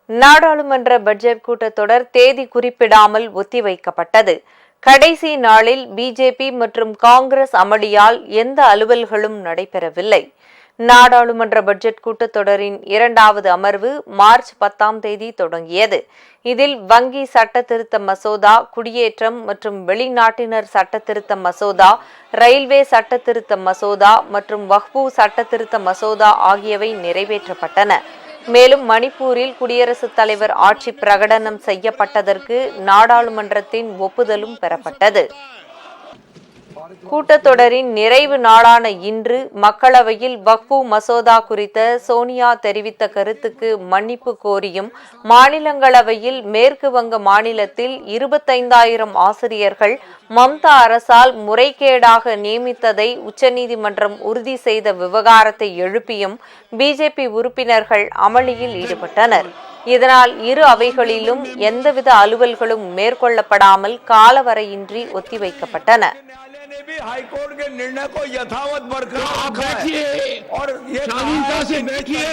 நாடாளுமன்ற பட்ஜெட் கூட்டத்தொடர் தேதி குறிப்பிடாமல் ஒத்திவைக்கப்பட்டது. கடைசி நாளில் பிஜேபி மற்றும் காங்கிரஸ் அமளியால் எந்த அலுவல்களும் நடைபெறவில்லை. நாடாளுமன்ற பட்ஜெட் கூட்டத்தொடரின் இரண்டாவது அமர்வு மார்ச் 10ஆம் தேதி தொடங்கியது. இதில் வங்கி சட்ட திருத்த மசோதா, குடியேற்றம் மற்றும் வெளிநாட்டினர் சட்ட திருத்த மசோதா, ரயில்வே சட்ட திருத்த மசோதா மற்றும் வக்ஃபு சட்ட திருத்த மசோதா ஆகியவை நிறைவேற்றப்பட்டன. மேலும் மணிப்பூரில் குடியரசுத் தலைவர் ஆட்சி பிரகடனம் செய்யப்பட்டதற்கு நாடாளுமன்றத்தின் ஒப்புதலும் பெறப்பட்டது. கூட்டத்தொடரின் நிறைவு நாளான இன்று மக்களவையில் வக்ஃபு மசோதா குறித்த சோனியா தெரிவித்த கருத்துக்கு மன்னிப்பு கோரியும், மாநிலங்களவையில் மேற்கு வங்க மாநிலத்தில் 25,000 ஆசிரியர்கள் மம்தா அரசால் முறைகேடாக நியமித்ததை உச்சநீதிமன்றம் உறுதி செய்த விவகாரத்தை எழுப்பியும் பிஜேபி உறுப்பினர்கள் அமளியில் ஈடுபட்டனர். இதனால் இரு அவைகளிலும் எந்தவித அலுவல்களும் மேற்கொள்ளப்படாமல் காலவரையின்றி ஒத்திவைக்கப்பட்டன. हाईकोर्ट के निर्णय को यथावत बरकरार रखा है और ये शालीनता से बैठिए।